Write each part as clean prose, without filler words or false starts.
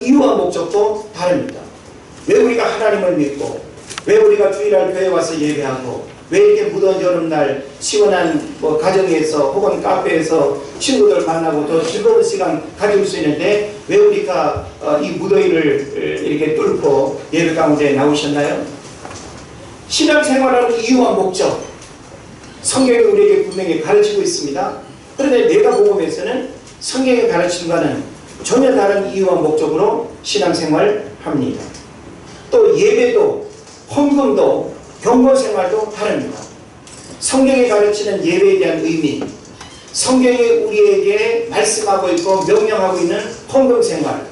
이유와 목적도 다릅니다. 왜 우리가 하나님을 믿고, 왜 우리가 주일날 교회 와서 예배하고, 왜 이렇게 무더운 여름날 시원한 가정에서 혹은 카페에서 친구들 만나고 더 즐거운 시간 가질 수 있는데 왜 우리가 이 무더위를 이렇게 뚫고 예배 가운데 나오셨나요? 신앙생활하는 이유와 목적, 성경이 우리에게 분명히 가르치고 있습니다. 그런데 내가복음에서는 성경이 가르치는 것과는 전혀 다른 이유와 목적으로 신앙생활합니다. 또 예배도 헌금도 경건생활도 다릅니다. 성경이 가르치는 예배에 대한 의미, 성경이 우리에게 말씀하고 있고 명령하고 있는 헌금생활,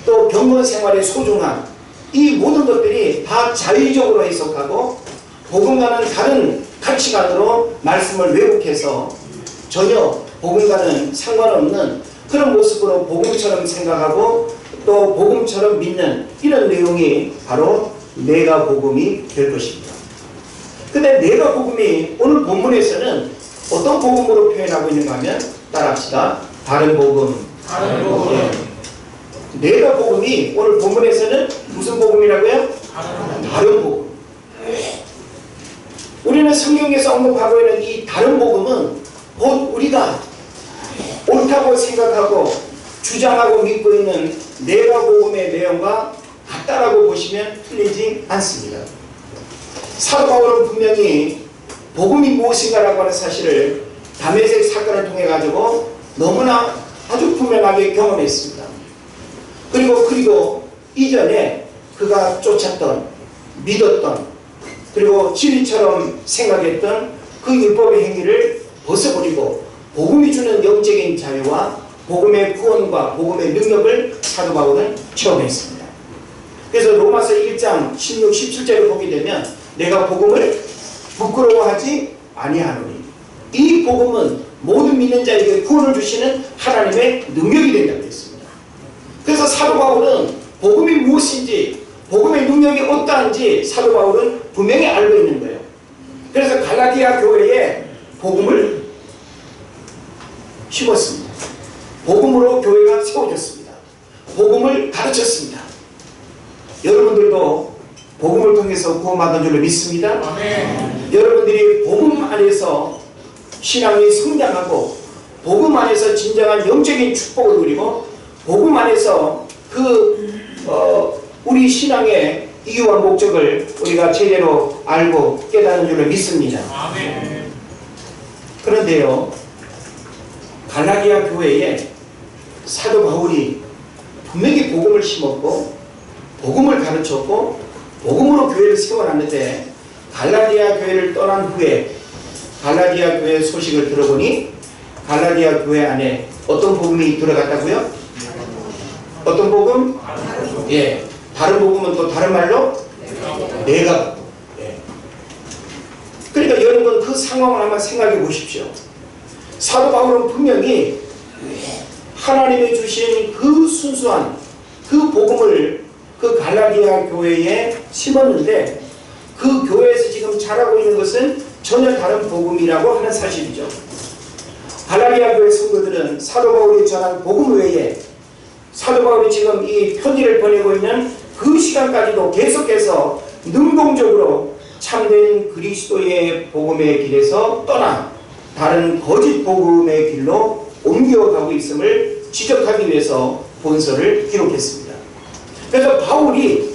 또 경건생활의 소중함, 이 모든 것들이 다 자의적으로 해석하고 복음과는 다른 가치관으로 말씀을 왜곡해서 전혀 복음과는 상관없는 그런 모습으로 복음처럼 생각하고 또 복음처럼 믿는 이런 내용이 바로 내가 복음이 될 것입니다. 근데 내가 복음이 오늘 본문에서는 어떤 복음으로 표현하고 있는가 하면 따라합시다. 다른 복음. 다른 복음. 예. 내가 복음이 오늘 본문에서는 무슨 복음이라고요? 다른 복음. 우리는 성경에서 언급하고 있는 이 다른 복음은 곧 우리가 옳다고 생각하고 주장하고 믿고 있는 내가 복음의 내용과 같다라고 보시면 틀리지 않습니다. 사도 바울은 분명히 복음이 무엇인가라고 하는 사실을 다메섹 사건을 통해 가지고 너무나 아주 분명하게 경험했습니다. 그리고 이전에 그가 쫓았던, 믿었던, 그리고 진리처럼 생각했던 그 율법의 행위를 벗어버리고 복음이 주는 영적인 자유와 복음의 구원과 복음의 능력을 사도 바울은 체험했습니다. 그래서 로마서 1장 16, 17절을 보게 되면 내가 복음을 부끄러워하지 아니하노니 이 복음은 모든 믿는 자에게 구원을 주시는 하나님의 능력이 된다고 했습니다. 그래서 사도 바울은 복음이 무엇인지 복음의 능력이 어떠한지 사도 바울은 분명히 알고 있는 거예요. 그래서 갈라디아 교회에 복음을 심었습니다. 복음으로 교회가 세워졌습니다. 복음을 가르쳤습니다. 여러분들도 복음을 통해서 구원받은 줄로 믿습니다. 아멘. 여러분들이 복음 안에서 신앙이 성장하고 복음 안에서 진정한 영적인 축복을 누리고 복음 안에서 우리 신앙의 이유와 목적을 우리가 제대로 알고 깨닫는 줄로 믿습니다. 아멘. 그런데요, 갈라디아 교회에 사도 바울이 분명히 복음을 심었고 복음을 가르쳤고 복음으로 교회를 세워놨는데 갈라디아 교회를 떠난 후에 갈라디아 교회 소식을 들어보니 갈라디아 교회 안에 어떤 복음이 들어갔다고요? 어떤 복음? 예, 다른 복음은 또 다른 말로 내가 복음. 예. 그러니까 여러분 그 상황을 한번 생각해 보십시오. 사도 바울은 분명히 하나님이 주신 그 순수한 그 복음을 그 갈라디아 교회에 심었는데 그 교회에서 지금 자라고 있는 것은 전혀 다른 복음이라고 하는 사실이죠. 갈라디아 교회 성도들은 사도 바울이 전한 복음 외에 사도 바울이 지금 이 편지를 보내고 있는 그 시간까지도 계속해서 능동적으로 참된 그리스도의 복음의 길에서 떠나 다른 거짓 복음의 길로 옮겨가고 있음을 지적하기 위해서 본서를 기록했습니다. 그래서 바울이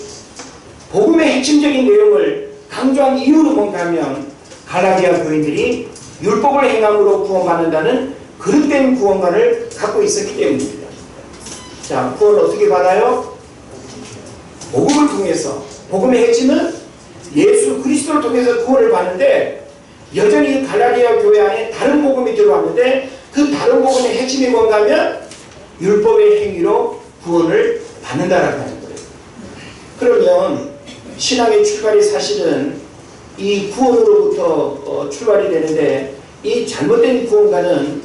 복음의 핵심적인 내용을 강조한 이유는 뭔가 하면 갈라디아 교인들이 율법을 행함으로 구원받는다는 그릇된 구원관을 갖고 있었기 때문입니다. 자, 구원을 어떻게 받아요? 복음을 통해서. 복음의 핵심은 예수 그리스도를 통해서 구원을 받는데 여전히 갈라디아 교회 안에 다른 복음이 들어왔는데 그 다른 복음의 핵심이 뭔가 하면 율법의 행위로 구원을 받는다라고 하는 거예요. 그러면 신앙의 출발이 사실은 이 구원으로부터 출발이 되는데 이 잘못된 구원과는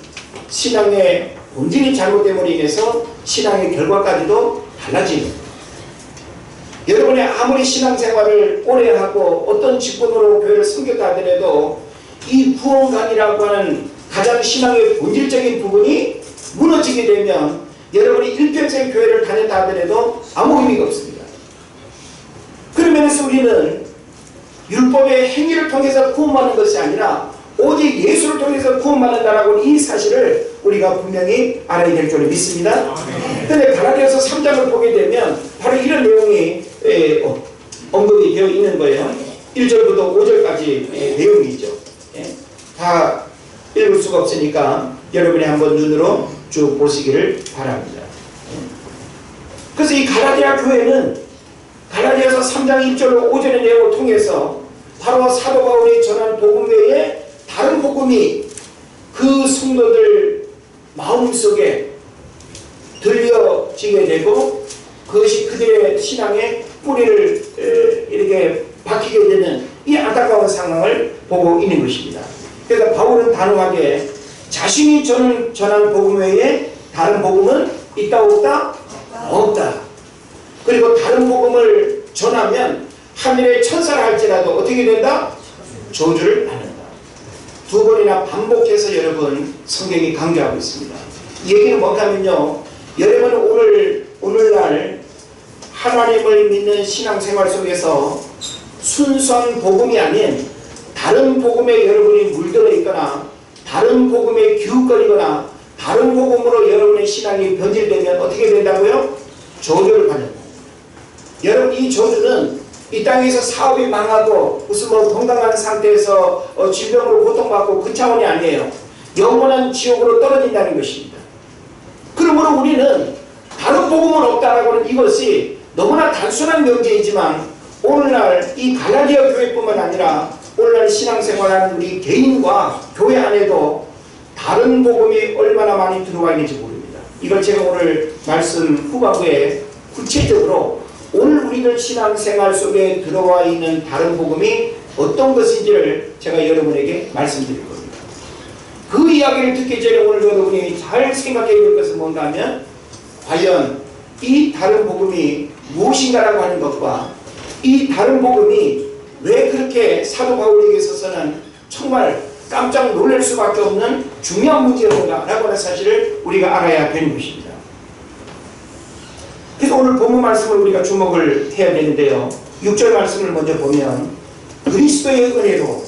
신앙의 본질이 잘못됨으로 인해서 신앙의 결과까지도 달라집니다. 여러분이 아무리 신앙생활을 오래 하고 어떤 직분으로 교회를 섬겼다 하더라도 이 구원관이라고 하는 가장 신앙의 본질적인 부분이 무너지게 되면 여러분이 일평생 교회를 다녔다 하더라도 아무 의미가 없습니다. 그런 면에서 우리는 율법의 행위를 통해서 구원받는 것이 아니라 오직 예수를 통해서 구원받는다라고 이 사실을 우리가 분명히 알아야 될 줄 믿습니다. 그런데 갈라디아서 3장을 보게 되면 바로 이런 내용이 언급이 되어 있는 거예요. 1절부터 5절까지 내용이죠. 다 읽을 수가 없으니까 여러분이 한번 눈으로 쭉 보시기를 바랍니다. 그래서 이 갈라디아 교회는 갈라디아서 3장 1절로 5절의 내용을 통해서 바로 사도 바울이 전한 복음 외에 다른 복음이 그 성도들 마음속에 들려지게 되고 그것이 그들의 신앙의 뿌리를 이렇게 박히게 되는 이 안타까운 상황을 보고 있는 것입니다. 그래서 바울은 단호하게 자신이 전한 복음 외에 다른 복음은 있다 없다? 없다. 그리고 다른 복음을 전하면 하늘의 천사라 할지라도 어떻게 된다? 저주를 받는다. 두 번이나 반복해서 여러분 성경이 강조하고 있습니다. 이 얘기는 뭔가면요, 여러분 오늘날 하나님을 믿는 신앙생활 속에서 순수한 복음이 아닌 다른 복음에 여러분이 물들어 있거나 다른 복음에 기웃거리거나 다른 복음으로 여러분의 신앙이 변질되면 어떻게 된다고요? 저주를 받는다. 여러분, 이 저주는 이 땅에서 사업이 망하고 무슨 건강한 상태에서 질병으로 고통받고 그 차원이 아니에요. 영원한 지옥으로 떨어진다는 것입니다. 그러므로 우리는 다른 복음은 없다라고 하는 이것이 너무나 단순한 명제이지만 오늘날 이 갈라디아 교회뿐만 아니라 오늘날 신앙생활하는 우리 개인과 교회 안에도 다른 복음이 얼마나 많이 들어와 있는지 모릅니다. 이걸 제가 오늘 말씀 후반부에 구체적으로 오늘 우리들 신앙생활 속에 들어와 있는 다른 복음이 어떤 것인지를 제가 여러분에게 말씀드릴 겁니다. 그 이야기를 듣기 전에 오늘 여러분이 잘 생각해야 될 것은 뭔가 하면 과연 이 다른 복음이 무엇인가라고 하는 것과 이 다른 복음이 왜 그렇게 사도 바울에게 있어서는 정말 깜짝 놀랄 수밖에 없는 중요한 문제인가라고 하는 사실을 우리가 알아야 되는 것입니다. 그래서 오늘 본문 말씀을 우리가 주목을 해야 되는데요. 6절 말씀을 먼저 보면 그리스도의 은혜로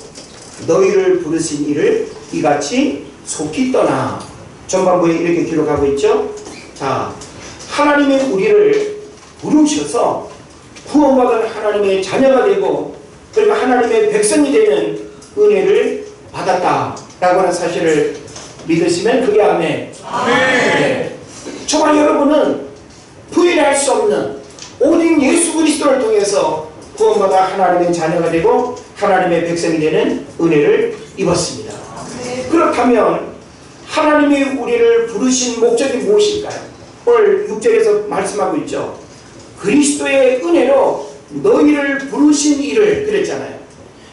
너희를 부르신 이를 이같이 속히 떠나 전반부에 이렇게 기록하고 있죠. 자, 하나님의 우리를 부르셔서 구원받은 하나님의 자녀가 되고 그리고 하나님의 백성이 되는 은혜를 받았다라고 하는 사실을 믿으시면 그게 아멘. 네. 정말 여러분은 부인할 수 없는 오직 예수 그리스도를 통해서 구원받아 하나님의 자녀가 되고 하나님의 백성이 되는 은혜를 입었습니다. 그렇다면 하나님이 우리를 부르신 목적이 무엇일까요? 오늘 6절에서 말씀하고 있죠. 그리스도의 은혜로 너희를 부르신 이를 그랬잖아요.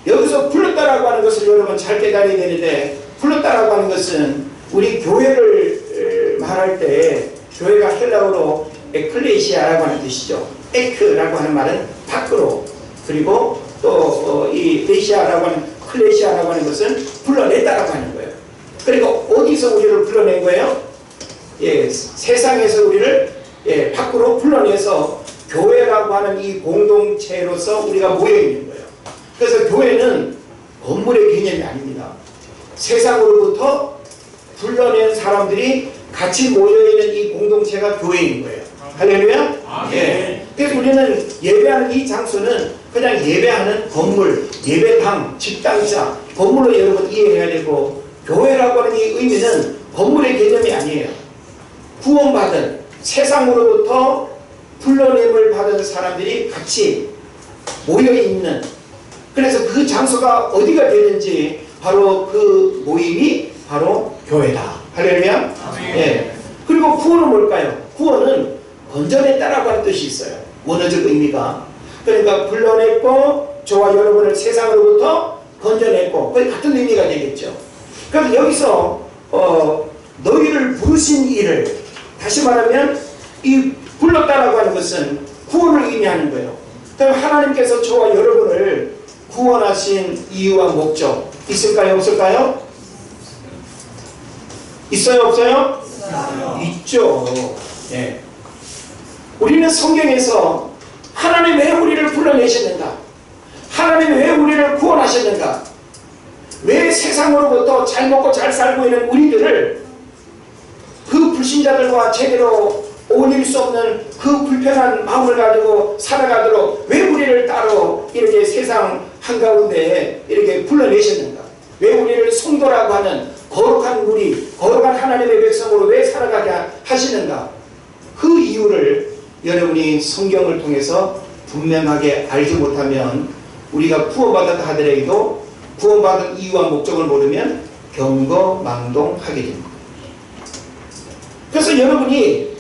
여기서 불렀다라고 하는 것을 여러분 잘 깨달아야 되는데 불렀다라고 하는 것은 우리 교회를 말할 때 교회가 헬라어로 에클레시아라고 하는 뜻이죠. 에크라고 하는 말은 밖으로, 그리고 또 이 레시아라고 하는 클레시아라고 하는 것은 불러냈다라고 하는 거예요. 그리고 어디서 우리를 불러낸 거예요? 세상에서 우리를 밖으로 불러내서 교회라고 하는 이 공동체로서 우리가 모여 있는 거예요. 그래서 교회는 건물의 개념이 아닙니다. 세상으로부터 불러낸 사람들이 같이 모여있는 이 공동체가 교회인 거예요. 할렐루야? 그래서 우리는 예배하는 이 장소는 그냥 예배하는 건물, 예배당, 집단자, 건물로 여러분 이해해야 되고 교회라고 하는 이 의미는 건물의 개념이 아니에요. 구원받은 세상으로부터 불러냄을 받은 사람들이 같이 모여있는, 그래서 그 장소가 어디가 되는지 바로 그 모임이 바로 교회다. 할렐루야? 그리고 구원은 뭘까요? 구원은 건져냈다라고 하는 뜻이 있어요. 원어적 의미가. 그러니까 불러냈고 저와 여러분을 세상으로부터 건져냈고 거의 같은 의미가 되겠죠. 그래서 여기서 너희를 부르신 이를, 다시 말하면 이 불렀다라고 하는 것은 구원을 의미하는 거예요. 그럼 하나님께서 저와 여러분을 구원하신 이유와 목적 있을까요? 없을까요? 있어요? 없어요? 있죠. 예. 우리는 성경에서 하나님 왜 우리를 불러내셨는가? 하나님 왜 우리를 구원하셨는가? 왜 세상으로부터 잘 먹고 잘 살고 있는 우리들을 그 불신자들과 제대로 어울릴 수 없는 그 불편한 마음을 가지고 살아가도록 왜 우리를 따로 이렇게 세상 한가운데 이렇게 불러내셨는가? 왜 우리를 성도라고 하는 거룩한 우리, 거룩한 하나님의 백성으로 왜 살아가게 하시는가? 그 이유를 여러분이 성경을 통해서 분명하게 알지 못하면 우리가 구원받았다 하더라도 구원받은 이유와 목적을 모르면 경거망동하게 됩니다. 그래서 여러분이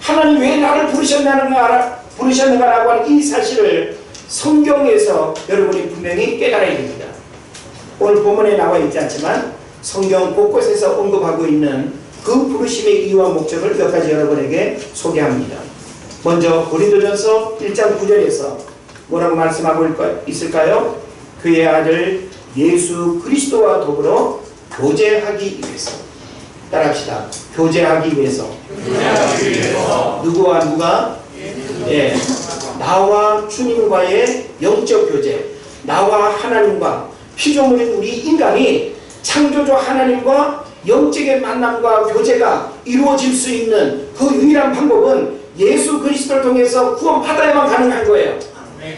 하나님 왜 나를 부르셨는가라고 하는 이 사실을 성경에서 여러분이 분명히 깨달아야 됩니다. 오늘 본문에 나와 있지 않지만 성경 곳곳에서 언급하고 있는 그 부르심의 이유와 목적을 몇 가지 여러분에게 소개합니다. 먼저 고린도전서 1장 9절에서 뭐라고 말씀하고 있을까요? 그의 아들 예수 그리스도와 더불어 교제하기 위해서. 따라합시다. 교제하기 위해서. 누구와 누가? 예, 나와 주님과의 영적 교제, 나와 하나님과 피조물인 우리 인간이 창조주 하나님과 영적인 만남과 교제가 이루어질 수 있는 그 유일한 방법은 예수 그리스도를 통해서 구원받아야만 가능한 거예요.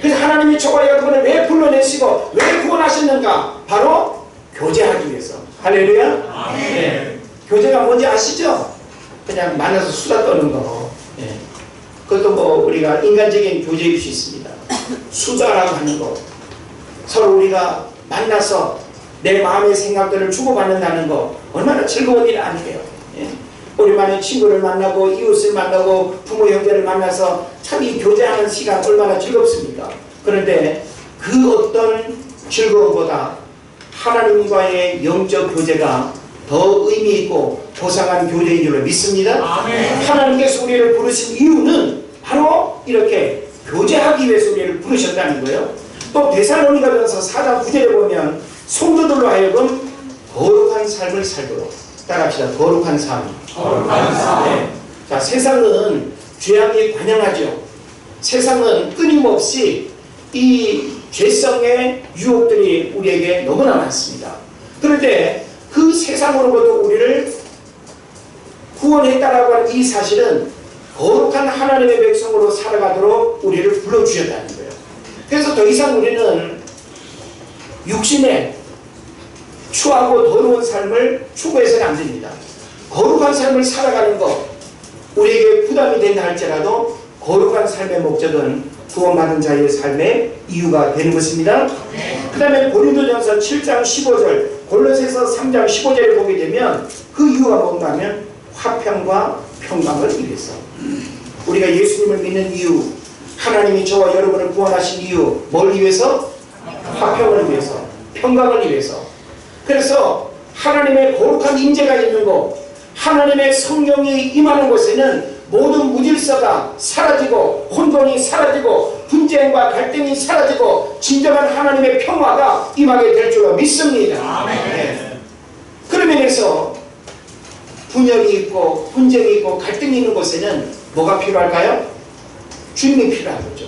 그래서 하나님이 저와 여러분을 왜 불러내시고 왜 구원하셨는가? 바로 교제하기 위해서. 할렐루야. 네. 교제가 뭔지 아시죠? 그냥 만나서 수다 떠는 거. 네. 그것도 뭐 우리가 인간적인 교제일 수 있습니다. 수다라고 하는 거. 서로 우리가 만나서 내 마음의 생각들을 주고받는다는 거 얼마나 즐거운 일 아니에요. 예. 오랜만에 친구를 만나고 이웃을 만나고 부모 형제를 만나서 참 이 교제하는 시간 얼마나 즐겁습니까? 그런데 그 어떤 즐거움보다 하나님과의 영적 교제가 더 의미 있고 보상한 교제인 줄로 믿습니다. 아멘. 하나님께서 우리를 부르신 이유는 바로 이렇게 교제하기 위해서 우리를 부르셨다는 거예요. 또 데살로니가전서 4장 9절에 보면 성도들로 하여금 거룩한 삶을 살도록. 따라합시다. 거룩한 삶. 거룩한 삶. 네. 자, 세상은 죄악이 관영하죠. 세상은 끊임없이 이 죄성의 유혹들이 우리에게 너무나 많습니다. 그런데 그 세상으로부터 우리를 구원했다라고 하는 이 사실은 거룩한 하나님의 백성으로 살아가도록 우리를 불러주셨다는 거예요. 그래서 더 이상 우리는 육신의 추하고 더러운 삶을 추구해서는 안 됩니다. 거룩한 삶을 살아가는 것, 우리에게 부담이 된다 할지라도 거룩한 삶의 목적은 구원받은 자의 삶의 이유가 되는 것입니다. 그 다음에 고린도전서 7장 15절, 골로새서 3장 15절을 보게 되면 그 이유가 뭔가 하면 화평과 평강을 위해서. 우리가 예수님을 믿는 이유, 하나님이 저와 여러분을 구원하신 이유, 뭘 위해서? 화평을 위해서, 평강을 위해서. 그래서 하나님의 거룩한 임재가 있는 곳, 하나님의 성령이 임하는 곳에는 모든 무질서가 사라지고 혼돈이 사라지고 분쟁과 갈등이 사라지고 진정한 하나님의 평화가 임하게 될 줄로 믿습니다. 네. 그런 면에서 분열이 있고 분쟁이 있고 갈등이 있는 곳에는 뭐가 필요할까요? 주님이 필요한 거죠.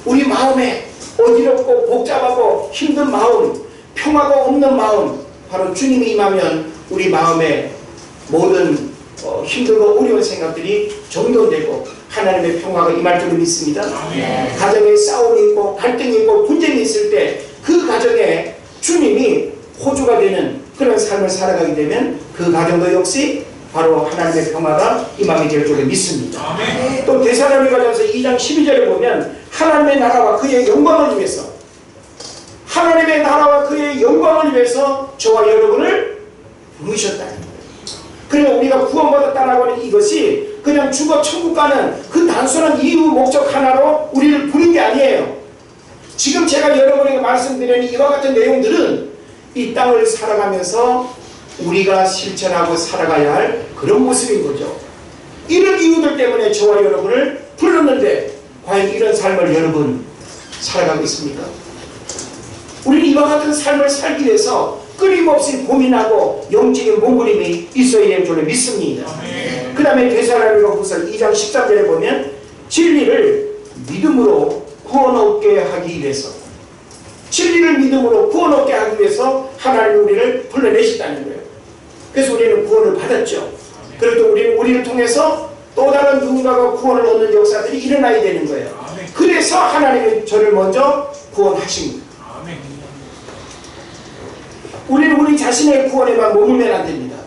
우리 마음에 어지럽고 복잡하고 힘든 마음, 평화가 없는 마음, 바로 주님이 임하면 우리 마음에 모든 힘들고 어려운 생각들이 정돈되고 하나님의 평화가 임할 줄을 믿습니다. 가정에 싸움이 있고 갈등이 있고 분쟁이 있을 때 그 가정에 주님이 호주가 되는 그런 삶을 살아가게 되면 그 가정도 역시 바로 하나님의 평화가 임하게 될 줄을 믿습니다. 또 데살로니가전서 2장 12절에 보면 하나님의 나라와 그의 영광을 위해서, 하나님의 나라와 그의 영광을 위해서 저와 여러분을 부르셨다는 거예요. 그러니까 우리가 구원받았다라고 하는 이것이 그냥 죽어 천국 가는 그 단순한 이유 목적 하나로 우리를 부른 게 아니에요. 지금 제가 여러분에게 말씀드리는 이와 같은 내용들은 이 땅을 살아가면서 우리가 실천하고 살아가야 할 그런 모습인 거죠. 이런 이유들 때문에 저와 여러분을 불렀는데 과연 이런 삶을 여러분 살아가고 있습니까? 우리는 이와 같은 삶을 살기 위해서 끊임없이 고민하고 영적인 몸부림이 있어야 될 줄로 믿습니다. 그 다음에 데살로니가후서 2장 13절에 보면 진리를 믿음으로 구원 얻게 하기 위해서, 진리를 믿음으로 구원 얻게 하기 위해서 하나님이 우리를 불러내셨다는 거예요. 그래서 우리는 구원을 받았죠. 그래도 우리를 통해서 또 다른 누군가가 구원을 얻는 역사들이 일어나야 되는 거예요. 그래서 하나님이 저를 먼저 구원하신 거예요. 우리는 우리 자신의 구원에만 머물면 안 됩니다.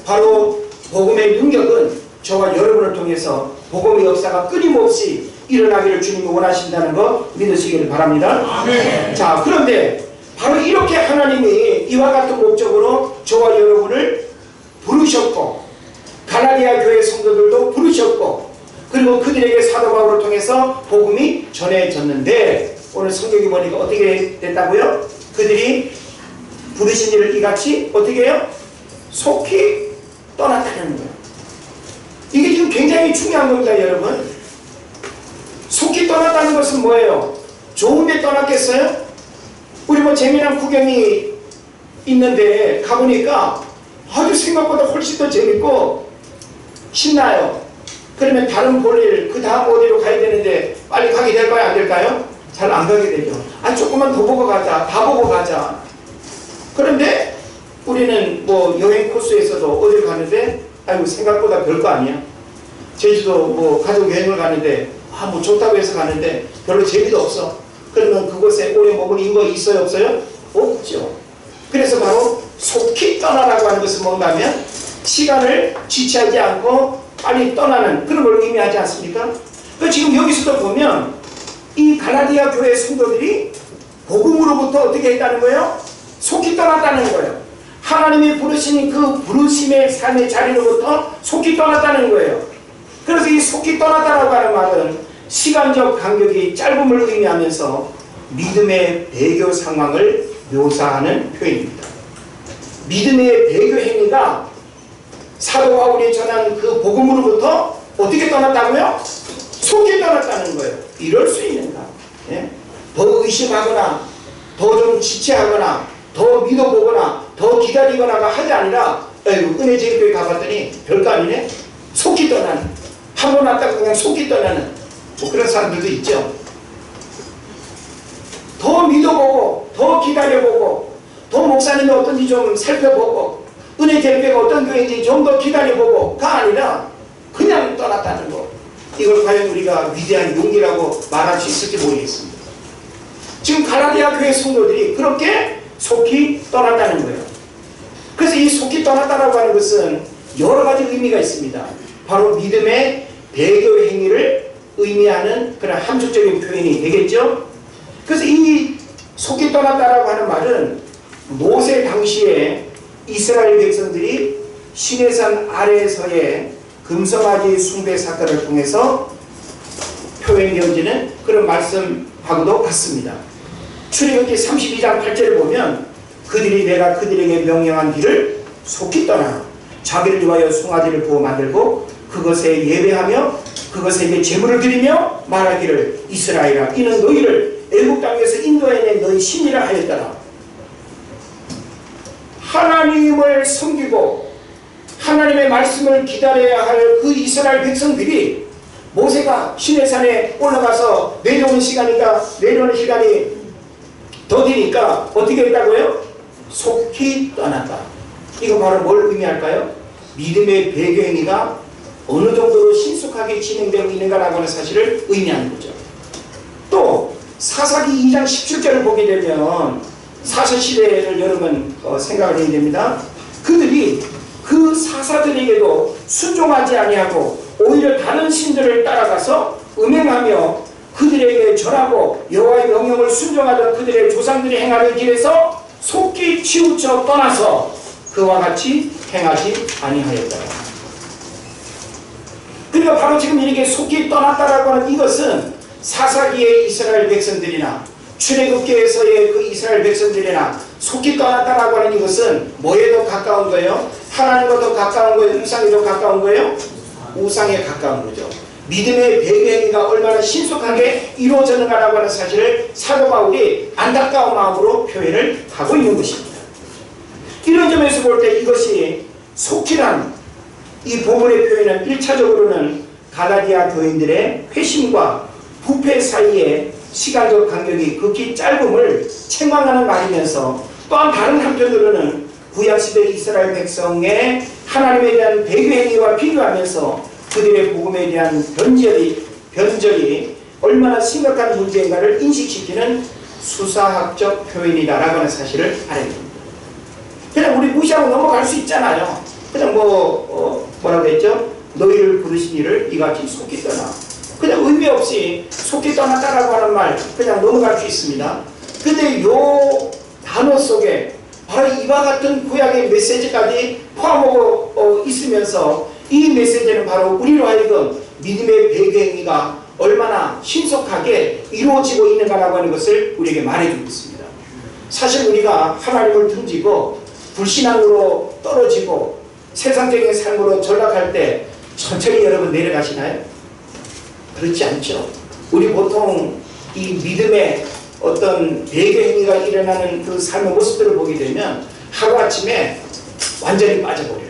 바로 복음의 능력은 저와 여러분을 통해서 복음의 역사가 끊임없이 일어나기를 주님이 원하신다는 거 믿으시기를 바랍니다. 아멘. 자, 그런데 바로 이렇게 하나님이 이와 같은 목적으로 저와 여러분을 부르셨고, 갈라디아 교회 성도들도 부르셨고, 그리고 그들에게 사도 바울을 통해서 복음이 전해졌는데, 오늘 성경이 보니까 어떻게 됐다고요? 그들이 부르신 일을 이같이 어떻게 해요? 속히 떠났다는 거예요. 이게 지금 굉장히 중요한 겁니다, 여러분. 속히 떠났다는 것은 뭐예요? 좋은데 떠났겠어요? 우리 뭐 재미난 구경이 있는데 가보니까 아주 생각보다 훨씬 더 재밌고 신나요. 그러면 다른 볼일, 그 다음 어디로 가야 되는데 빨리 가게 될까요? 안 될까요? 잘 안 가게 되죠. 아, 조금만 더 보고 가자. 다 보고 가자. 그런데 우리는 뭐 여행 코스에서도 어딜 가는데 아이고 생각보다 별거 아니야. 제주도 뭐 가족 여행을 가는데 뭐 좋다고 해서 가는데 별로 재미도 없어. 그러면 그곳에 오래 머무는 거 있어요? 없어요? 없죠. 그래서 바로 속히 떠나라고 하는 것은 뭔가 하면 시간을 지체하지 않고 빨리 떠나는 그런 걸 의미하지 않습니까? 지금 여기서도 보면 이 갈라디아 교회 성도들이 복음으로부터 어떻게 했다는 거예요? 속히 떠났다는 거예요. 하나님이 부르신 그 부르심의 삶의 자리로부터 속히 떠났다는 거예요. 그래서 이 속히 떠났다라고 하는 말은 시간적 간격이 짧음을 의미하면서 믿음의 배교 상황을 묘사하는 표현입니다. 믿음의 배교 행위가 사도 바울이 전한 그 복음으로부터 어떻게 떠났다고요? 속히 떠났다는 거예요. 이럴 수 있는가? 예? 더 의심하거나 더 좀 지체하거나 더 믿어보거나 더 기다리거나가 하지 아니라 은혜 제일교회 가봤더니 별거 아니네? 속히 떠나는, 한 번 왔다가 그냥 속히 떠나는 뭐 그런 사람들도 있죠. 더 믿어보고 더 기다려보고 더 목사님이 어떤지 좀 살펴보고 은혜 제일교회가 어떤 교회인지 좀 더 기다려보고가 아니라 그냥 떠났다는 거, 이걸 과연 우리가 위대한 용기라고 말할 수 있을지 모르겠습니다. 지금 갈라디아 교회 성도들이 그렇게 속히 떠났다는 거예요. 그래서 이 속히 떠났다라고 하는 것은 여러 가지 의미가 있습니다. 바로 믿음의 배교 행위를 의미하는 그런 함축적인 표현이 되겠죠. 그래서 이 속히 떠났다라고 하는 말은 모세 당시에 이스라엘 백성들이 시내산 아래에서의 금송아지 숭배 사건을 통해서 표현되어지는 그런 말씀하고도 같습니다. 출애굽기 32장 8절을 보면 그들이 내가 그들에게 명령한 길을 속히 떠나 자기를 위하여 숭아지를 부어 만들고 그것에 예배하며 그것에게 제물을 드리며 말하기를 이스라엘아 이는 너희를 애국 땅에서 인도해낸 너희 신이라 하였더라. 하나님을 섬기고 하나님의 말씀을 기다려야 할 그 이스라엘 백성들이 모세가 시내산에 올라가서 내려오는 시간이 더 되니까 어떻게 했다고요? 속히 떠났다. 이거 바로 뭘 의미할까요? 믿음의 배경행위가 어느 정도로 신속하게 진행되고 있는가라고 하는 사실을 의미하는 거죠. 또 사사기 2장 17절을 보게 되면 사사시대를 여러분 생각을 해야 됩니다. 그들이 그 사사들에게도 순종하지 아니하고 오히려 다른 신들을 따라가서 음행하며 그들에게 절하고 여호와의 명령을 순종하던 그들의 조상들이 행하는 길에서 속히 치우쳐 떠나서 그와 같이 행하지 아니하였다. 그러니까 바로 지금 이렇게 속히 떠났다라고 하는 이것은 사사기의 이스라엘 백성들이나 출애굽기에서의 그 이스라엘 백성들이나 속히 떠났다라고 하는 이것은 뭐에 더 가까운 거예요? 하나님과 더 가까운 거예요? 우상에 더 가까운 거예요? 우상에 가까운 거죠. 믿음의 배경행위가 얼마나 신속하게 이루어졌는가라고 하는 사실을 사도 바울이 안타까운 마음으로 표현을 하고 있는 것입니다. 이런 점에서 볼 때 이것이 속히란 이 본문의 표현은 1차적으로는 갈라디아 교인들의 회심과 부패 사이에 시간적 간격이 극히 짧음을 책망하는 말이면서 또한 다른 한편으로는 구약시대 이스라엘 백성의 하나님에 대한 배교행위와 비교하면서 그들의 복음에 대한 변절이 얼마나 심각한 문제인가를 인식시키는 수사학적 표현이다라고 하는 사실을 알아야 됩니다. 그냥 우리 무시하고 넘어갈 수 있잖아요. 그냥 뭐라고 했죠? 너희를 부르신 이를 이같이 속히 떠나. 그냥 의미 없이 속히 떠났다라고 하는 말 그냥 넘어갈 수 있습니다. 근데 요 단어 속에 바로 이와 같은 구약의 메시지까지 포함하고 있으면서 이 메시지는 바로 우리로 하여금 믿음의 배경행위가 얼마나 신속하게 이루어지고 있는가라고 하는 것을 우리에게 말해주고 있습니다. 사실 우리가 하나님을 등지고 불신앙으로 떨어지고 세상적인 삶으로 전락할 때 천천히 여러분 내려가시나요? 그렇지 않죠. 우리 보통 이 믿음의 어떤 배경행위가 일어나는 그 삶의 모습들을 보게 되면 하루아침에 완전히 빠져버려요.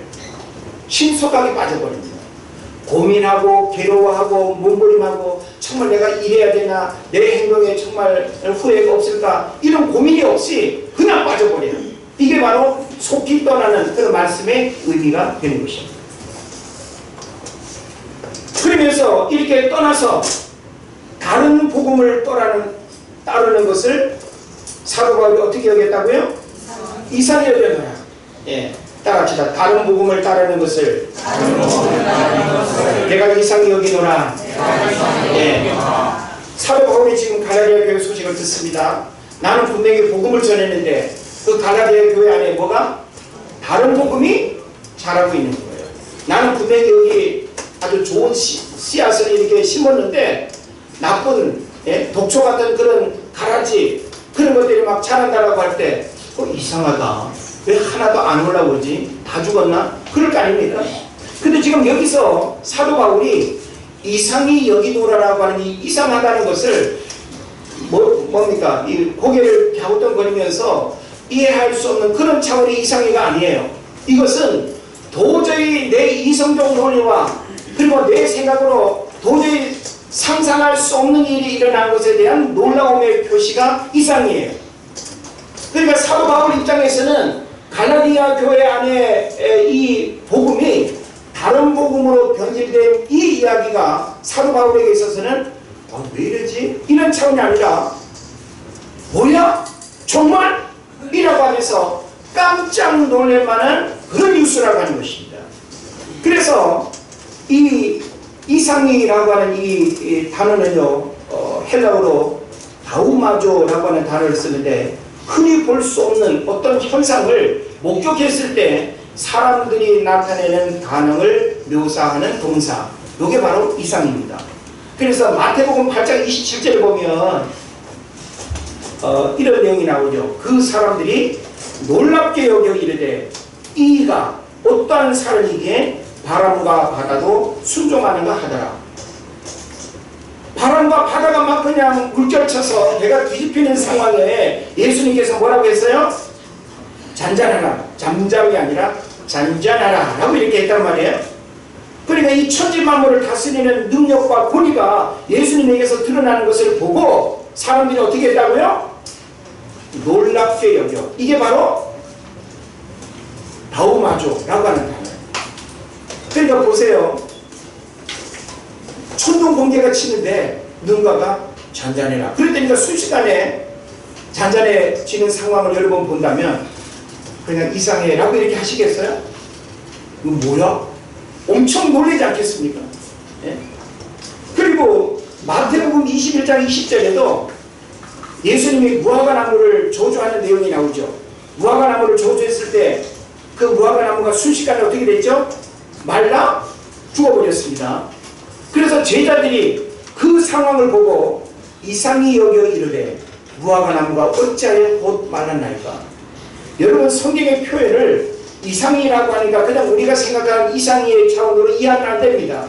신속하게 빠져버립니다. 고민하고 괴로워하고 몸부림하고 정말 내가 이래야 되나, 내 행동에 정말 후회가 없을까, 이런 고민이 없이 그냥 빠져버려요. 이게 바로 속히 떠나는 그런 말씀의 의미가 되는 것입니다. 그러면서 이렇게 떠나서 다른 복음을 따르는 것을 사도 바울이 어떻게 여겼다고요? 이상히 여겨노라. 예, 따라합시다. 다른 복음을 따르는 것을 내가 이상히 여기노라. 예. 사도 바울이 지금 갈라디아 교회 소식을 듣습니다. 나는 분명히 복음을 전했는데 그 갈라디아 교회 안에 뭐가? 다른 복음이 자라고 있는 거예요. 나는 분명히 여기 아주 좋은 씨앗을 이렇게 심었는데 나쁜 독초 같은 그런 가라지 그런 것들이 막 자란다라고 할 때 이상하다. 왜 하나도 안 올라오지? 다 죽었나? 그럴 거 아닙니까? 근데 지금 여기서 사도 바울이 이상히 여기노라라고 하는 이 이상하다는 것을 뭡니까? 이 고개를 갸우뚱거리면서 이해할 수 없는 그런 차원의 이상희가 아니에요. 이것은 도저히 내 이성적 논리와 그리고 내 생각으로 도저히 상상할 수 없는 일이 일어난 것에 대한 놀라움의 표시가 이상이에요. 그러니까 사도 바울 입장에서는 갈라디아 교회 안에 이 복음이 다른 복음으로 변질된 이 이야기가 사도 바울에게 있어서는 왜 이러지? 이런 차원이 아니라 뭐야? 정말? 이라고 하면서 깜짝 놀랄만한 그런 뉴스라고 하는 것입니다. 그래서 이 이상이라고 하는 이 단어는요, 헬라어로 다우마조라고 하는 단어를 쓰는데 흔히 볼 수 없는 어떤 현상을 목격했을 때 사람들이 나타내는 반응을 묘사하는 동사, 이게 바로 이상입니다. 그래서 마태복음 8장 27절을 보면 이런 내용이 나오죠. 그 사람들이 놀랍게 여겨 이르되 이가 어떠한 사람이기에 바람과 바다도 순종하는가 하더라. 바람과 바다가 막 그냥 물결쳐서 배가 뒤집히는 상황에 예수님께서 뭐라고 했어요? 잔잔하라. 잠잠이 아니라 잔잔하라 라고 이렇게 했단 말이에요. 그러니까 이 천지 만물을 다스리는 능력과 권위가 예수님에게서 드러나는 것을 보고 사람들이 어떻게 했다고요? 놀랍게 여겨. 이게 바로 다우마조라고 하는 단어예요. 그러니까 보세요. 천둥 번개가 치는데 누군가가 잔잔해라. 그랬더니 순식간에 잔잔해지는 상황을 여러 번 본다면 그냥 이상해 라고 이렇게 하시겠어요? 이거 뭐야? 엄청 놀라지 않겠습니까? 예? 그리고 마태복음 21장 20절에도 예수님이 무화과나무를 저주하는 내용이 나오죠. 무화과나무를 저주했을 때 그 무화과나무가 순식간에 어떻게 됐죠? 말라 죽어버렸습니다. 그래서 제자들이 그 상황을 보고 이상히 여겨 이르되 무화과나무가 어찌하여 곧 말랐나이까. 여러분 성경의 표현을 이상이라고 하니까 그냥 우리가 생각하는 이상의 차원으로 이해하면 안 됩니다.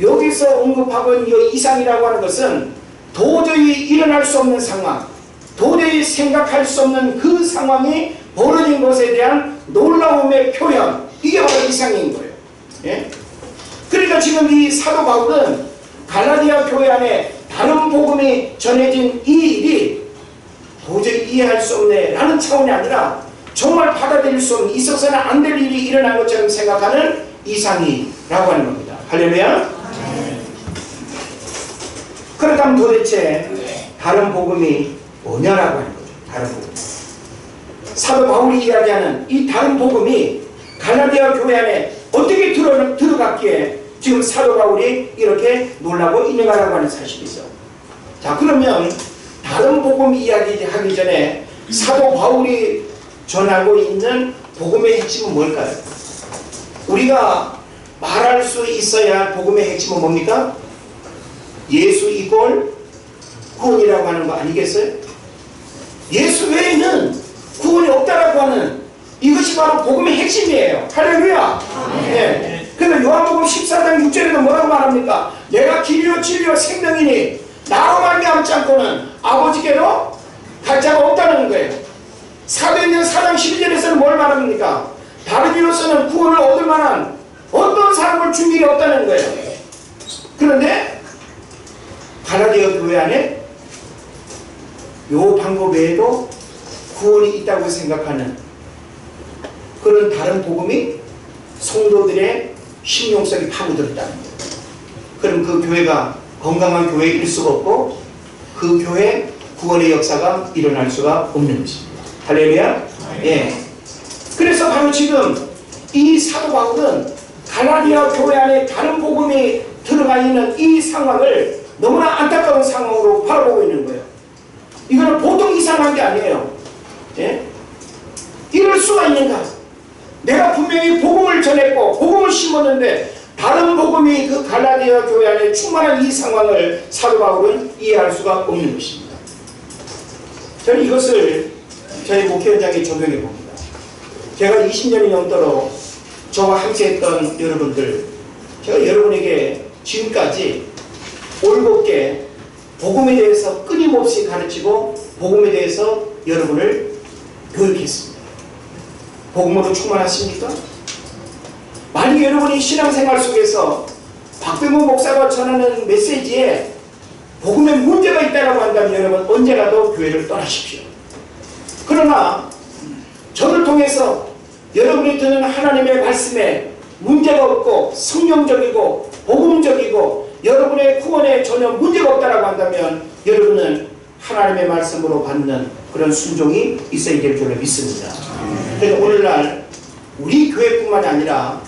여기서 언급하고 이 이상이라고 하는 것은 도저히 일어날 수 없는 상황, 도저히 생각할 수 없는 그 상황이 벌어진 것에 대한 놀라움의 표현, 이게 바로 이상인 거예요. 예? 그러니까 지금 이 사도 바울은 갈라디아 교회 안에 다른 복음이 전해진 이 일이 도저히 이해할 수 없네 라는 차원이 아니라 정말 받아들일 수 없는, 있어서는 안 될 일이 일어난 것처럼 생각하는 이상이라고 하는 겁니다. 할렐루야. 그렇다면 도대체 다른 복음이 뭐냐라고 하는 거죠. 다른 복음. 사도 바울이 이야기하는 이 다른 복음이 갈라디아 교회 안에 어떻게 들어갔기에 지금 사도 바울이 이렇게 놀라고 있는가라고 하는 사실이죠. 자, 그러면 다른 복음 이야기하기 전에 사도 바울이 전하고 있는 복음의 핵심은 뭘까요? 우리가 말할 수 있어야 할 복음의 핵심은 뭡니까? 예수 이골 구원이라고 하는 거 아니겠어요? 예수 외에는 구원이 없다라고 하는 이것이 바로 복음의 핵심이에요. 할렐루야. 네. 그래서 요한복음 14장 6절에도 뭐라고 말합니까? 내가 길이요 진리요 생명이니 나로 말미암지 않고는 아버지께로 갈 자가 없다는 거예요. 사도행전 4장 12절에서는 뭘 말합니까? 다른 이로서는 구원을 얻을 만한 어떤 사람을 준 일이 없다는 거예요. 그런데 갈라디아 교회 안에 요 방법 외에도 구원이 있다고 생각하는 그런 다른 복음이 성도들의 심령 속에 파고들었다는 거예요. 그럼 그 교회가 건강한 교회일 수가 없고 그 교회 구원의 역사가 일어날 수가 없는 것입니다. 할렐루야. 예. 그래서 바로 지금 이 사도 바울은 갈라디아 교회 안에 다른 복음이 들어가 있는 이 상황을 너무나 안타까운 상황으로 바라보고 있는 거예요. 이거는 보통 이상한 게 아니에요. 예? 이럴 수가 있는가? 내가 분명히 복음을 전했고 복음을 심었는데 다른 복음이 그 갈라디아 교회 안에 충만한 이 상황을 사도 바울은 이해할 수가 없는 것입니다. 저는 이것을 저희 목회 현장에 적용해 봅니다. 제가 20년이 넘도록 저와 함께 했던 여러분들, 제가 여러분에게 지금까지 올곧게 복음에 대해서 끊임없이 가르치고 복음에 대해서 여러분을 교육했습니다. 복음으로 충만하십니까? 만약 여러분이 신앙생활 속에서 박병호 목사가 전하는 메시지에 복음에 문제가 있다고 한다면 여러분 언제라도 교회를 떠나십시오. 그러나 저를 통해서 여러분이 듣는 하나님의 말씀에 문제가 없고 성령적이고 복음적이고 여러분의 구원에 전혀 문제가 없다고 한다면 여러분은 하나님의 말씀으로 받는 그런 순종이 있어야 될 줄로 믿습니다. 그래서 오늘날 우리 교회뿐만 아니라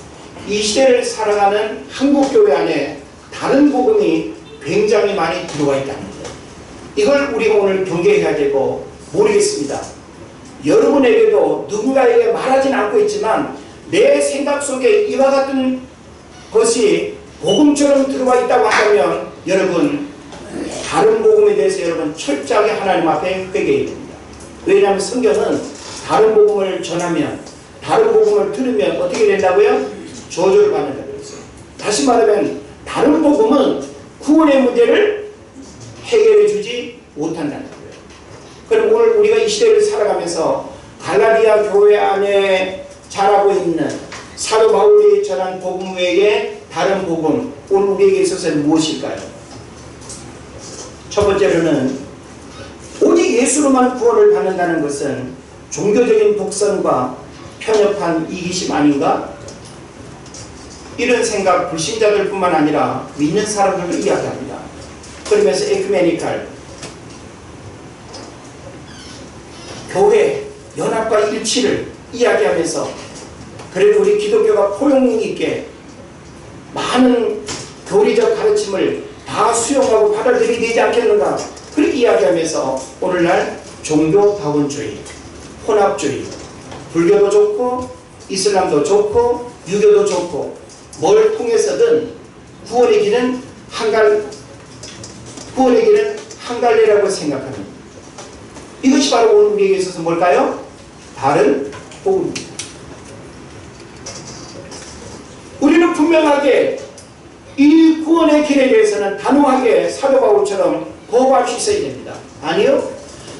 이 시대를 살아가는 한국교회 안에 다른 복음이 굉장히 많이 들어와 있다는 거예요. 이걸 우리가 오늘 경계해야 되고, 모르겠습니다. 여러분에게도 누군가에게 말하진 않고 있지만 내 생각 속에 이와 같은 것이 복음처럼 들어와 있다고 한다면 여러분 다른 복음에 대해서 여러분 철저하게 하나님 앞에 회개해야 됩니다. 왜냐하면 성경은 다른 복음을 전하면, 다른 복음을 들으면 어떻게 된다고요? 저주를 받는다고 했어요. 다시 말하면 다른 복음은 구원의 문제를 해결해 주지 못한다는 거예요. 그럼 오늘 우리가 이 시대를 살아가면서 갈라디아 교회 안에 자라고 있는 사도 바울이 전한 복음 외에 다른 복음, 오늘 우리에게 있어서는 무엇일까요? 첫 번째로는 오직 예수로만 구원을 받는다는 것은 종교적인 독선과 편협한 이기심 아닌가? 이런 생각 불신자들 뿐만 아니라 믿는 사람들도 이야기합니다. 그러면서 에큐메니칼, 교회 연합과 일치를 이야기하면서 그래도 우리 기독교가 포용 있게 많은 교리적 가르침을 다 수용하고 받아들여야 되지 않겠는가, 그렇게 이야기하면서 오늘날 종교다원주의, 혼합주의, 불교도 좋고 이슬람도 좋고 유교도 좋고 뭘 통해서든 구원의 길은 한갈래라고 생각하는, 이것이 바로 오늘 우리에게 있어서 뭘까요? 다른 복음입니다. 우리는 분명하게 이 구원의 길에 대해서는 단호하게 사도 바울처럼 거부할 수 있어야 됩니다. 아니요,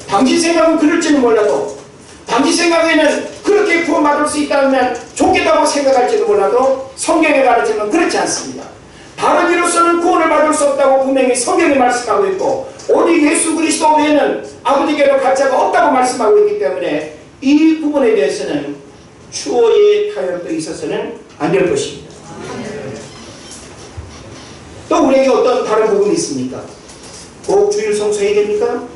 당신 생각은 그럴지는 몰라도 당시 생각에는 그렇게 구원받을 수 있다면 좋겠다고 생각할지도 몰라도 성경에 가르치면 그렇지 않습니다. 다른 이로서는 구원을 받을 수 없다고 분명히 성경이 말씀하고 있고 오직 예수 그리스도 외에는 아버지께로 갈 자가 없다고 말씀하고 있기 때문에 이 부분에 대해서는 추호의 타협도 있어서는 안 될 것입니다. 또 우리에게 어떤 다른 복음이 있습니까? 꼭 주일 성수해야 됩니까?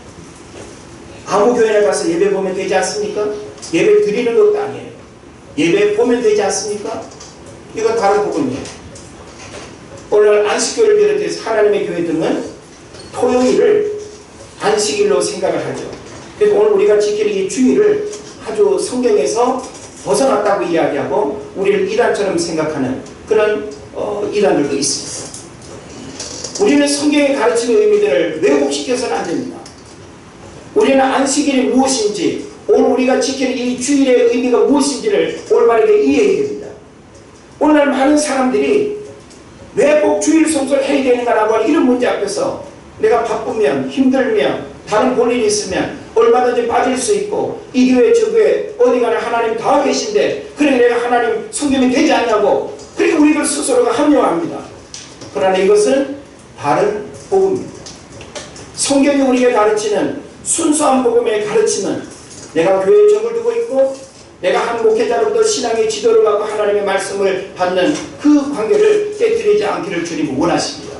아무 교회나 가서 예배 보면 되지 않습니까? 예배 드리는 것도 아니에요. 예배 보면 되지 않습니까? 이거 다른 복음이에요. 오늘 안식교를 비롯해서 하나님의 교회 등은 토요일을 안식일로 생각을 하죠. 그래서 오늘 우리가 지키는 이 주일을 아주 성경에서 벗어났다고 이야기하고 우리를 이단처럼 생각하는 그런 이단들도 있습니다. 우리는 성경의 가르치는 의미들을 왜곡시켜서는 안 됩니다. 우리는 안식일이 무엇인지 오늘 우리가 지키는 이 주일의 의미가 무엇인지를 올바르게 이해해야 됩니다. 오늘날 많은 사람들이 왜 꼭 주일 성수를 해야 되는가라고 하는 이런 문제 앞에서 내가 바쁘면 힘들면 다른 볼일이 있으면 얼마든지 빠질 수 있고 이 교회 저 교회 어디 가나 하나님 다 계신데 그래 내가 하나님 섬기면 되지 않냐고 그렇게 우리들 스스로가 합리화합니다. 그러나 이것은 다른 복음입니다. 성경이 우리에게 가르치는 순수한 복음의 가르침은 내가 교회에 적을 두고 있고 내가 한 목회자로부터 신앙의 지도를 받고 하나님의 말씀을 받는 그 관계를 깨뜨리지 않기를 주님은 원하십니다.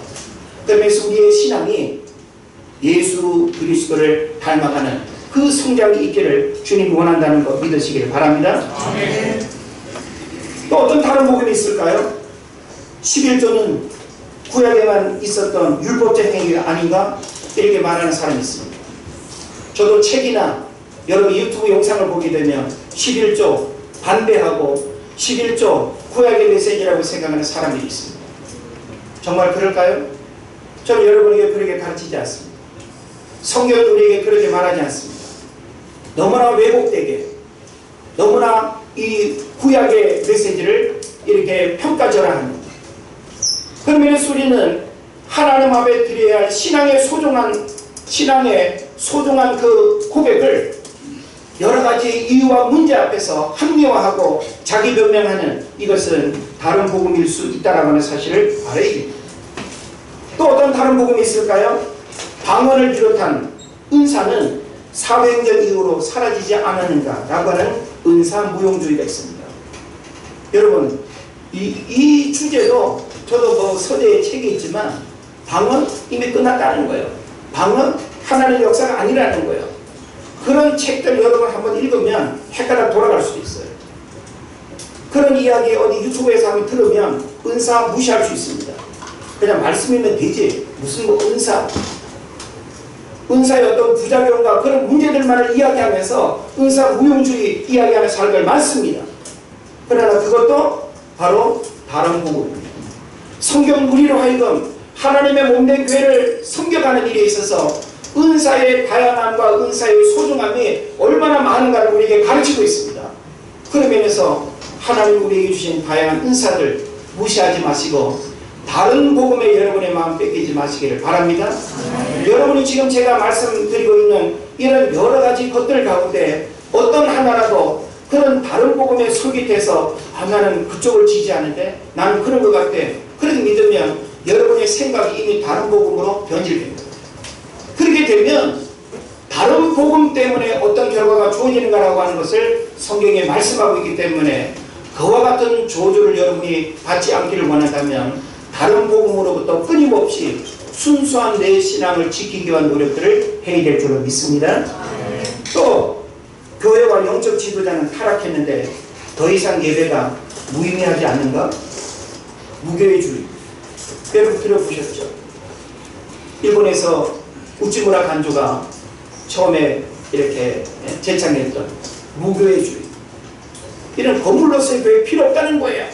그러면서 우리의 신앙이 예수 그리스도를 닮아가는 그 성장이 있기를 주님이 원한다는 거 믿으시기를 바랍니다. 아멘. 또 어떤 다른 복음이 있을까요? 11조는 구약에만 있었던 율법적 행위가 아닌가? 이렇게 말하는 사람이 있습니다. 저도 책이나 여러 유튜브 영상을 보게 되면 11조 반대하고 11조 구약의 메시지라고 생각하는 사람들이 있습니다. 정말 그럴까요? 저는 여러분에게 그렇게 가르치지 않습니다. 성경은 우리에게 그렇게 말하지 않습니다. 너무나 왜곡되게 너무나 이 구약의 메시지를 이렇게 평가절하합니다. 그러면서 우리는 하나님 앞에 드려야 할 신앙의 소중한 그 고백을 여러 가지 이유와 문제 앞에서 합리화하고 자기 변명하는 이것은 다른 복음일 수 있다라고 하는 사실을 알아야 됩니다. 또 어떤 다른 복음이 있을까요? 방언을 비롯한 은사는 사도행전 이후로 사라지지 않았는가라고 하는 은사무용주의가 있습니다. 여러분 이 주제도 저도 뭐 서재에 책이 있지만 방언 이미 끝났다는 거예요. 방언 하나님의 역사가 아니라는 거예요. 그런 책들 여러분 한번 읽으면 헷갈려 돌아갈 수도 있어요. 그런 이야기 어디 유튜브에서 한번 들으면 은사 무시할 수 있습니다. 그냥 말씀이면 되지 무슨 뭐 은사의 어떤 부작용과 그런 문제들만을 이야기하면서 은사 무용주의 이야기하는 사람들 많습니다. 그러나 그것도 바로 다른 복음입니다. 성경 우리로 하여금 하나님의 몸된 교회를 섬겨가는 일에 있어서 은사의 다양함과 은사의 소중함이 얼마나 많은가를 우리에게 가르치고 있습니다. 그런 면에서 하나님 우리에게 주신 다양한 은사들 무시하지 마시고 다른 복음에 여러분의 마음 뺏기지 마시기를 바랍니다. 여러분이 지금 제가 말씀드리고 있는 이런 여러 가지 것들 가운데 어떤 하나라도 그런 다른 복음에 솔깃해서 나는 그쪽을 지지하는데 나는 그런 것 같아 그렇게 믿으면 여러분의 생각이 이미 다른 복음으로 변질됩니다. 그렇게 되면 다른 복음 때문에 어떤 결과가 주어지는가라고 하는 것을 성경에 말씀하고 있기 때문에 그와 같은 저주를 여러분이 받지 않기를 원한다면 다른 복음으로부터 끊임없이 순수한 내 신앙을 지키기 위한 노력들을 해야 될 줄로 믿습니다. 또 교회와 영적 지도자는 타락했는데 더 이상 예배가 무의미하지 않는가? 무교회주의. 여러분 들어보셨죠? 일본에서 우찌무라 간조가 처음에 이렇게 제창했던 무교회주의. 이런 거물로서의 교회 필요 없다는 거예요.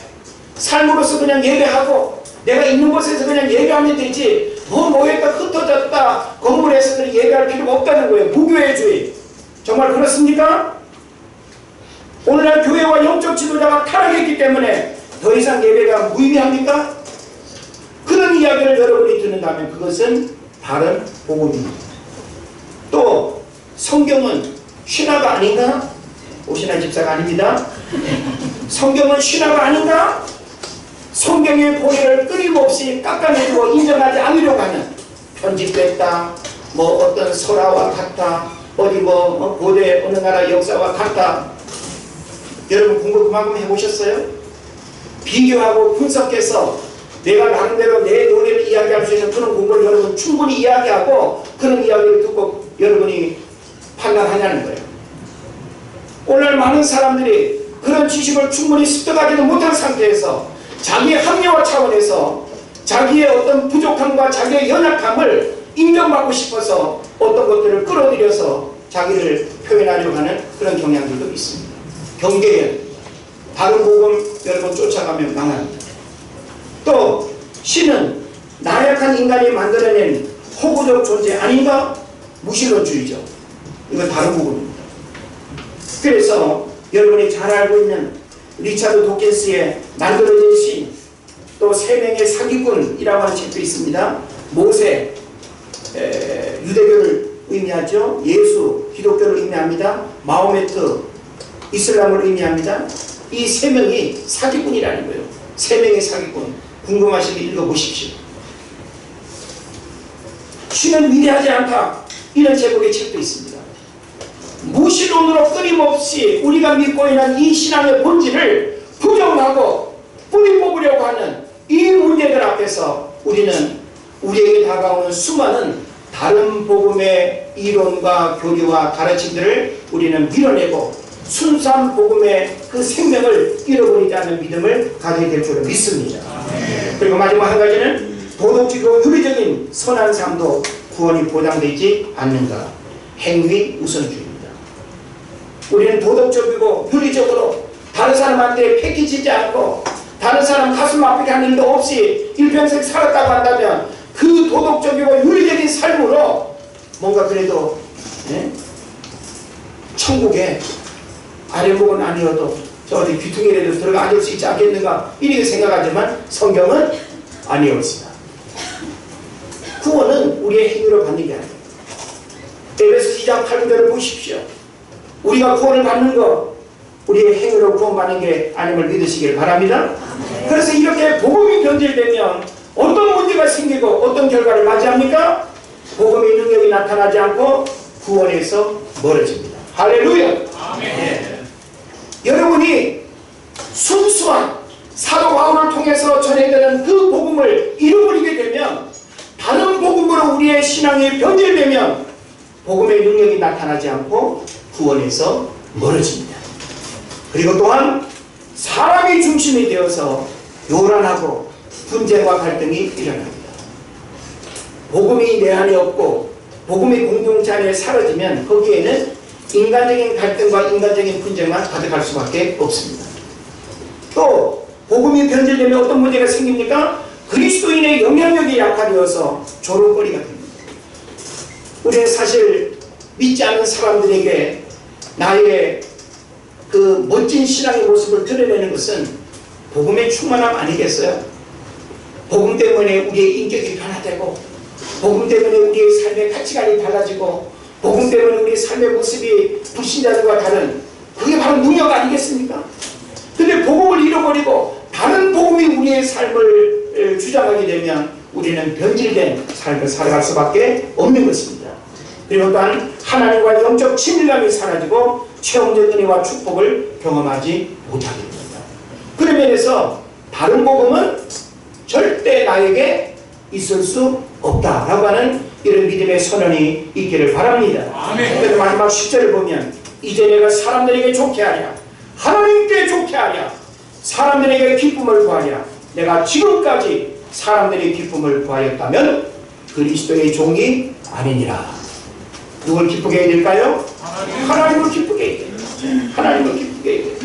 삶으로서 그냥 예배하고 내가 있는 곳에서 그냥 예배하면 되지 뭐 모였다 흩어졌다 건물에서 예배할 필요가 없다는 거예요. 무교회주의. 정말 그렇습니까? 오늘날 교회와 영적 지도자가 타락했기 때문에 더 이상 예배가 무의미합니까? 그런 이야기를 여러분이 듣는다면 그것은 다른 복음입니다. 또 성경은 신화가 아닌가? 오신환 집사가 아닙니다. 성경은 신화가 아닌가? 성경의 본의를 끊임없이 깎아내리고 인정하지 않으려고 하는, 편집됐다, 뭐 어떤 설화와 같다, 어디 뭐 고대 어느 나라 역사와 같다. 여러분 공부 그만큼 해보셨어요? 비교하고 분석해서 내가 나름대로 내 논리를 이야기할 수 있는 그런 공부를 여러분 충분히 이야기하고 그런 이야기를 듣고 여러분이 판단하냐는 거예요. 오늘 많은 사람들이 그런 지식을 충분히 습득하지도 못한 상태에서 자기의 합리화 차원에서 자기의 어떤 부족함과 자기의 연약함을 인정받고 싶어서 어떤 것들을 끌어들여서 자기를 표현하려고 하는 그런 경향들도 있습니다. 경계연, 다른 복음 여러분 쫓아가면 망합니다. 또 신은 나약한 인간이 만들어낸 호구적 존재 아닌가? 무신론주의죠. 이거 다른 복음입니다. 그래서 여러분이 잘 알고 있는 리차드 도킨스의 만들어진 신, 또 세 명의 사기꾼이라고 하는 책도 있습니다. 모세, 유대교를 의미하죠. 예수, 기독교를 의미합니다. 마호메트, 이슬람을 의미합니다. 이 세 명이 사기꾼이라는 거예요. 세 명의 사기꾼. 궁금하시면 읽어보십시오. 신은 위대하지 않다. 이런 제목의 책도 있습니다. 무신론으로 끊임없이 우리가 믿고 있는 이 신앙의 본질을 부정하고 뿌리 뽑으려고 하는 이 문제들 앞에서 우리는 우리에게 다가오는 수많은 다른 복음의 이론과 교리와 가르침들을 우리는 밀어내고 순수한 복음의 그 생명을 잃어버리지 않는 믿음을 가져야 될 줄을 믿습니다. 그리고 마지막 한 가지는 도덕적이고 윤리적인 선한 삶도 구원이 보장되지 않는가. 행위 우선주의입니다. 우리는 도덕적이고 윤리적으로 다른 사람한테 패기치지 않고 다른 사람 가슴 아프게 하는 일도 없이 일평생 살았다고 한다면 그 도덕적이고 윤리적인 삶으로 뭔가 그래도 천국에 아래목은 아니어도 저 어디 귀퉁이라도 들어가 앉을 수 있지 않겠는가 이렇게 생각하지만 성경은 아니었습니다. 구원은 우리의 행위로 받는 게 아니에요. 에베소 2장 8절을 보십시오. 우리가 구원을 받는 것 우리의 행위로 구원받는 게 아님을 믿으시길 바랍니다. 그래서 이렇게 복음이 변질되면 어떤 문제가 생기고 어떤 결과를 맞이합니까? 복음의 능력이 나타나지 않고 구원에서 멀어집니다. 할렐루야. 아멘. 여러분이 순수한 사도 바울을 통해서 전해드는 그 복음을 잃어버리게 되면 다른 복음으로 우리의 신앙이 변질되면 복음의 능력이 나타나지 않고 구원에서 멀어집니다. 그리고 또한 사람이 중심이 되어서 요란하고 분쟁과 갈등이 일어납니다. 복음이 내 안에 없고 복음의 공동체 안에 사라지면 거기에는 인간적인 갈등과 인간적인 분쟁만 가득할 수밖에 없습니다. 또 복음이 변질되면 어떤 문제가 생깁니까? 그리스도인의 영향력이 약화되어서 조롱거리가 됩니다. 우리는 사실 믿지 않는 사람들에게 나의 그 멋진 신앙의 모습을 드러내는 것은 복음의 충만함 아니겠어요? 복음 때문에 우리의 인격이 변화되고 복음 때문에 우리의 삶의 가치관이 달라지고 복음 때문에 우리의 삶의 모습이 불신자들과 다른 그게 바로 능력 아니겠습니까? 근데 복음을 잃어버리고 다른 복음이 우리의 삶을 주장하게 되면 우리는 변질된 삶을 살아갈 수밖에 없는 것입니다. 그리고 또한 하나님과 영적 친밀감이 사라지고 체험적 은혜와 축복을 경험하지 못하게 됩니다. 그런 면에서 다른 복음은 절대 나에게 있을 수 없다라고 하는 이런 믿음의 선언이 있기를 바랍니다. 그래서 마지막 10절을 보면 이제 내가 사람들에게 좋게 하랴 하나님께 좋게 하랴 사람들에게 기쁨을 구하랴 내가 지금까지 사람들의 기쁨을 구하였다면 그리스도의 종이 아니니라. 누굴 기쁘게 해야 될까요? 하나님을 기쁘게 해야 돼요. 하나님을 기쁘게 해야 돼요.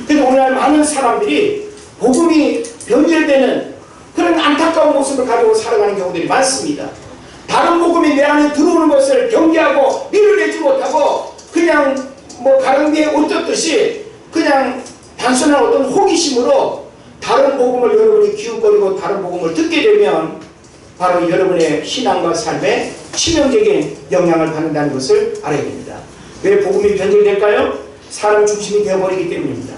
근데 오늘날 많은 사람들이 복음이 변질되는 그런 안타까운 모습을 가지고 살아가는 경우들이 많습니다. 다른 복음이 내 안에 들어오는 것을 경계하고 밀어내지 못하고 그냥 뭐 다른 게 어떻듯이 그냥 단순한 어떤 호기심으로 다른 복음을 여러분이 기웃거리고 다른 복음을 듣게 되면 바로 여러분의 신앙과 삶에 치명적인 영향을 받는다는 것을 알아야 됩니다. 왜 복음이 변질될까요? 사람 중심이 되어버리기 때문입니다.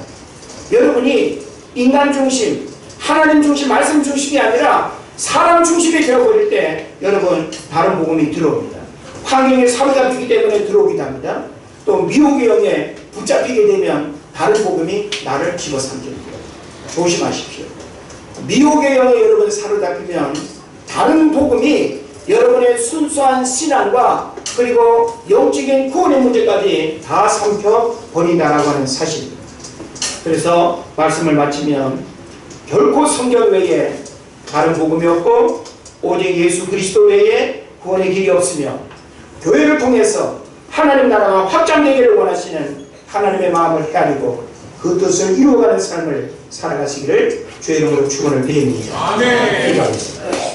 여러분이 인간 중심, 하나님 중심, 말씀 중심이 아니라 사람 중심이 되어버릴 때 여러분 다른 복음이 들어옵니다. 환경에 사로잡히기 때문에 들어오기도 합니다. 또 미혹의 영에 붙잡히게 되면 다른 복음이 나를 집어삼킵니다. 조심하십시오. 미혹의 영에 여러분 사로잡히면 다른 복음이 여러분의 순수한 신앙과 그리고 영적인 구원의 문제까지 다 삼켜버린다라고 하는 사실입니다. 그래서 말씀을 마치면 결코 성경 외에 다른 복음이 없고 오직 예수 그리스도 외에 구원의 길이 없으며 교회를 통해서 하나님 나라가 확장되기를 원하시는 하나님의 마음을 헤아리고 그 뜻을 이루어가는 삶을 살아가시기를 주의 이름으로 축원을 드립니다. 아멘. 기도하겠습니다.